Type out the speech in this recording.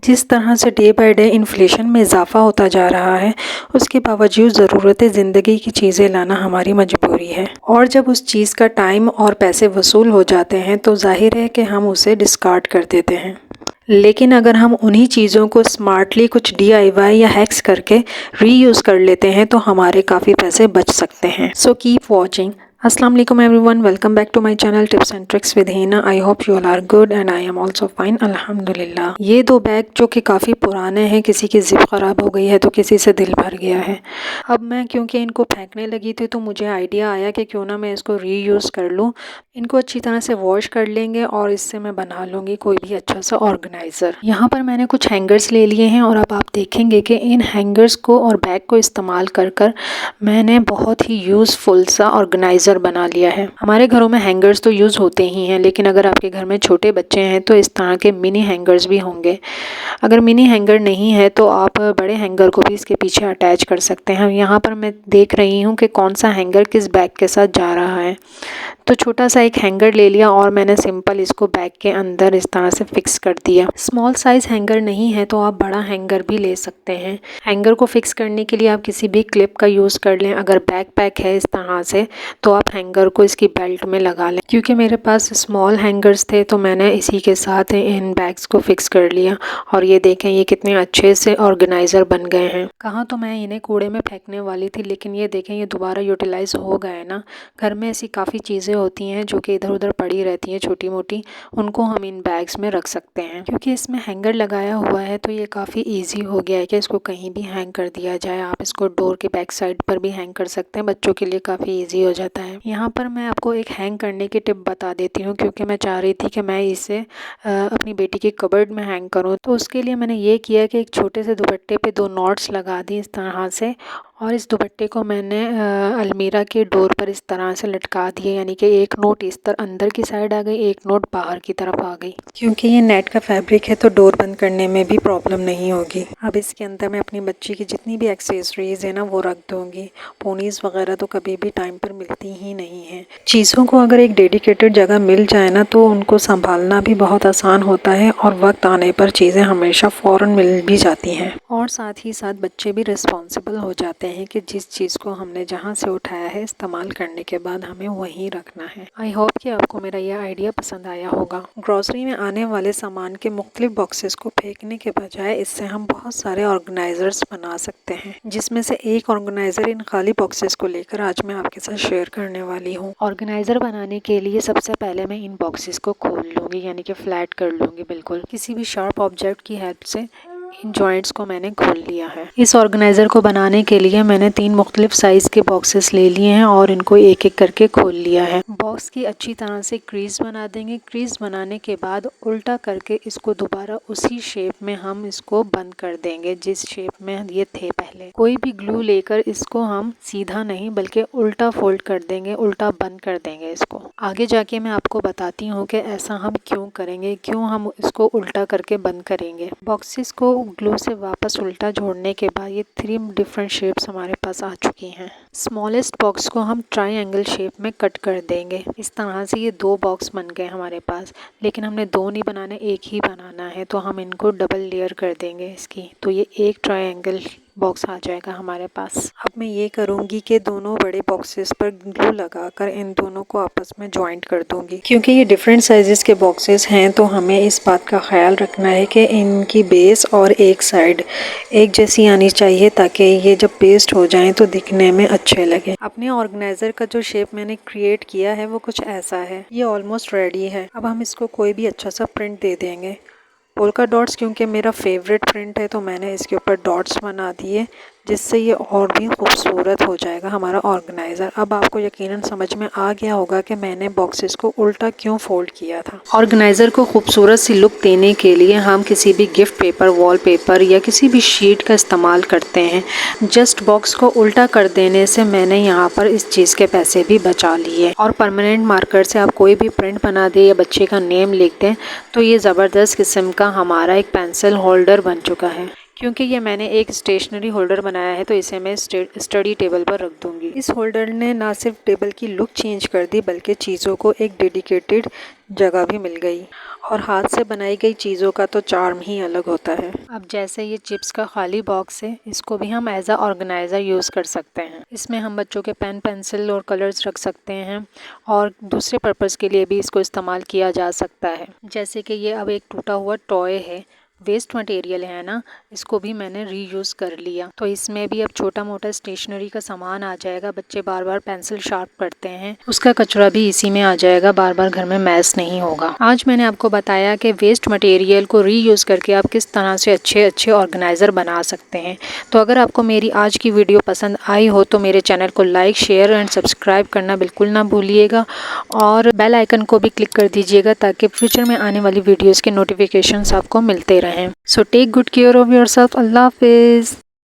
जिस तरह से डे बाय डे इन्फ्लेशन में इजाफा होता जा रहा है, उसके बावजूद ज़रूरत ज़िंदगी की चीज़ें लाना हमारी मजबूरी है। और जब उस चीज़ का टाइम और पैसे वसूल हो जाते हैं तो जाहिर है कि हम उसे डिस्कार्ड कर देते हैं। लेकिन अगर हम उन्हीं चीज़ों को स्मार्टली कुछ DIY या हैक्स करके रीयूज़ कर लेते हैं तो हमारे काफ़ी पैसे बच सकते हैं। So keep watching. अस्सलाम वालेकुम everyone, welcome back to my channel tips and tricks with Hina. I hope you all are good and I am also fine, अल्हम्दुलिल्लाह। ये दो बैग जो कि काफ़ी पुराने हैं, किसी की जिप ख़राब हो गई है तो किसी से दिल भर गया है। अब मैं क्योंकि इनको फेंकने लगी थी तो मुझे आइडिया आया कि क्यों ना मैं इसको रीयूज़ कर लूँ। इनको अच्छी तरह से वॉश कर लेंगे और इससे मैं बना लूँगी कोई भी अच्छा सा ऑर्गेनाइज़र। यहाँ पर मैंने कुछ हैंगर्स ले लिए हैं और अब आप देखेंगे कि इन हैंगर्स को और बैग को इस्तेमाल कर मैंने बहुत ही यूज़फुल सा ऑर्गेनाइज़र बना लिया है। हमारे घरों में हैंगर्स तो यूज़ होते ही हैं, लेकिन अगर आपके घर में छोटे बच्चे हैं तो इस तरह के मिनी हैंगर्स भी होंगे। अगर मिनी हैंगर नहीं है तो आप बड़े हैंगर को भी इसके पीछे अटैच कर सकते हैं। यहाँ पर मैं देख रही हूँ कि कौन सा हैंगर किस बैग के साथ जा रहा है। तो छोटा सा एक हैंगर ले लिया और मैंने सिंपल इसको बैग के अंदर इस तरह से फिक्स कर दिया। स्मॉल साइज़ हैंगर नहीं है तो आप बड़ा हैंगर भी ले सकते हैं। हैंगर को फिक्स करने के लिए आप किसी भी क्लिप का यूज़ कर लें। अगर बैक पैक है इस तरह से तो आप हैंगर को इसकी बेल्ट में लगा लें। क्योंकि मेरे पास स्मॉल हैंगर्स थे तो मैंने इसी के साथ इन बैग्स को फिक्स कर लिया। और ये देखें ये कितने अच्छे से ऑर्गेनाइज़र बन गए हैं। कहाँ तो मैं इन्हें कूड़े में फेंकने वाली थी, लेकिन ये देखें ये दोबारा यूटिलाइज़ हो गए ना। घर में ऐसी काफ़ी चीज़ें होती हैं जो कि इधर उधर पड़ी रहती हैं छोटी मोटी, उनको हम इन बैग्स में रख सकते हैं। क्योंकि इसमें हैंगर लगाया हुआ है तो ये काफ़ी इजी हो गया है कि इसको कहीं भी हैंग कर दिया जाए। आप इसको डोर के बैक साइड पर भी हैंग कर सकते हैं, बच्चों के लिए काफ़ी इजी हो जाता है। यहाँ पर मैं आपको एक हैंग करने की टिप बता देती हूँ, क्योंकि मैं चाह रही थी कि मैं इसे अपनी बेटी के कबर्ड में हैंग करूँ। तो उसके लिए मैंने ये किया कि एक छोटे से दुपट्टे पे 2 नॉट्स लगा दी इस तरह से, और इस दुपट्टे को मैंने अलमीरा के डोर पर इस तरह से लटका दिए। यानी कि एक नोट इस तरह अंदर की साइड आ गई, एक नोट बाहर की तरफ आ गई। क्योंकि ये नेट का फैब्रिक है तो डोर बंद करने में भी प्रॉब्लम नहीं होगी। अब इसके अंदर मैं अपनी बच्ची की जितनी भी एक्सेसरीज है ना वो रख दूँगी। पोनीज़ वगैरह तो कभी भी टाइम पर मिलती ही नहीं है। चीज़ों को अगर एक डेडिकेटेड जगह मिल जाए ना तो उनको संभालना भी बहुत आसान होता है और वक्त आने पर चीज़ें हमेशा फ़ौरन मिल भी जाती हैं। और साथ ही साथ बच्चे भी रिस्पॉन्सिबल हो जाते हैं कि जिस चीज़ को हमने जहाँ से उठाया है इस्तेमाल करने के बाद हमें वहीं रखना है। आई होप कि आपको मेरा यह आइडिया पसंद आया होगा। ग्रॉसरी में आने वाले सामान के मुख्तलिफ बॉक्सेस को फेंकने के बजाय इससे हम बहुत सारे ऑर्गेनाइजर्स बना सकते हैं, जिसमें से एक ऑर्गेनाइजर इन खाली बॉक्सेस को लेकर आज मैं आपके साथ शेयर करने वाली हूँ। ऑर्गेनाइजर बनाने के लिए सबसे पहले मैं इन बॉक्सेस को खोल लूँगी, यानी कि फ्लैट कर लूँगी बिल्कुल। किसी भी शार्प ऑब्जेक्ट की हेल्प से इन जॉइंट्स को मैंने खोल लिया है। इस ऑर्गेनाइज़र को बनाने के लिए मैंने 3 मुख्तलिफ साइज़ के बॉक्सेस ले लिए हैं और इनको एक एक करके खोल लिया है। बॉक्स की अच्छी तरह से क्रीज बना देंगे। क्रीज बनाने के बाद उल्टा करके इसको दोबारा उसी शेप में हम इसको बंद कर देंगे जिस शेप में ये थे पहले। कोई भी ग्लू लेकर इसको हम सीधा नहीं बल्कि उल्टा फोल्ड कर देंगे, उल्टा बंद कर देंगे इसको। आगे जाके मैं आपको बताती हूँ कि ऐसा हम क्यों करेंगे, क्यों हम इसको उल्टा करके बंद करेंगे। बॉक्सेस को ग्लू से वापस उल्टा जोड़ने के बाद ये 3 डिफरेंट शेप्स हमारे पास आ चुकी हैं। स्मॉलेस्ट बॉक्स को हम ट्रायंगल शेप में कट कर देंगे। इस तरह से ये 2 बॉक्स बन गए हमारे पास, लेकिन हमने 2 नहीं बनाने, एक ही बनाना है, तो हम इनको डबल लेयर कर देंगे इसकी। तो ये एक ट्रायंगल बॉक्स आ जाएगा हमारे पास। अब मैं ये करूँगी कि दोनों बड़े बॉक्सेस पर ग्लू लगाकर इन दोनों को आपस में जॉइंट कर दूँगी। क्योंकि ये डिफरेंट साइजेस के बॉक्सेस हैं तो हमें इस बात का ख्याल रखना है कि इनकी बेस और एक साइड एक जैसी आनी चाहिए, ताकि ये जब पेस्ट हो जाएं तो दिखने में अच्छे लगे। अपने ऑर्गेनाइज़र का जो शेप मैंने क्रिएट किया है वो कुछ ऐसा है। ये ऑलमोस्ट रेडी है। अब हम इसको कोई भी अच्छा सा प्रिंट दे देंगे। पोल्का डॉट्स क्योंकि मेरा फेवरेट प्रिंट है तो मैंने इसके ऊपर डॉट्स बना दिए, जिससे ये और भी खूबसूरत हो जाएगा हमारा ऑर्गेनाइज़र। अब आपको यकीनन समझ में आ गया होगा कि मैंने बॉक्सेस को उल्टा क्यों फोल्ड किया था। ऑर्गेनाइज़र को खूबसूरत सी लुक देने के लिए हम किसी भी गिफ्ट पेपर, वॉल पेपर या किसी भी शीट का इस्तेमाल करते हैं। जस्ट बॉक्स को उल्टा कर देने से मैंने यहाँ पर इस चीज़ के पैसे भी बचा लिए। और परमानेंट मार्कर से आप कोई भी प्रिंट बना दे या बच्चे का नेम लिख दें तो ये ज़बरदस्त किस्म का हमारा एक पेंसिल होल्डर बन चुका है। क्योंकि ये मैंने एक स्टेशनरी होल्डर बनाया है तो इसे मैं स्टडी टेबल पर रख दूंगी। इस होल्डर ने ना सिर्फ टेबल की लुक चेंज कर दी बल्कि चीज़ों को एक डेडिकेटेड जगह भी मिल गई। और हाथ से बनाई गई चीज़ों का तो चार्म ही अलग होता है। अब जैसे ये चिप्स का खाली बॉक्स है, इसको भी हम एज अ ऑर्गेनाइज़र यूज़ कर सकते हैं। इसमें हम बच्चों के पेन, पेंसिल और कलर्स रख सकते हैं और दूसरे पर्पज़ के लिए भी इसको इस्तेमाल किया जा सकता है। जैसे कि ये अब एक टूटा हुआ टॉय है, वेस्ट मटेरियल है ना, इसको भी मैंने रीयूज़ कर लिया। तो इसमें भी अब छोटा मोटा स्टेशनरी का सामान आ जाएगा। बच्चे बार बार पेंसिल शार्प करते हैं, उसका कचरा भी इसी में आ जाएगा, बार बार घर में मैस नहीं होगा। आज मैंने आपको बताया कि वेस्ट मटेरियल को रीयूज़ करके आप किस तरह से अच्छे अच्छे ऑर्गेनाइज़र बना सकते हैं। तो अगर आपको मेरी आज की वीडियो पसंद आई हो तो मेरे चैनल को लाइक, शेयर एंड सब्सक्राइब करना बिल्कुल ना भूलिएगा और बेल आइकन को भी क्लिक कर दीजिएगा ताकि फ्यूचर में आने वाली वीडियोज़ के नोटिफिकेशंस आपको मिलते रहें। So take good care of yourself. Allah Hafiz.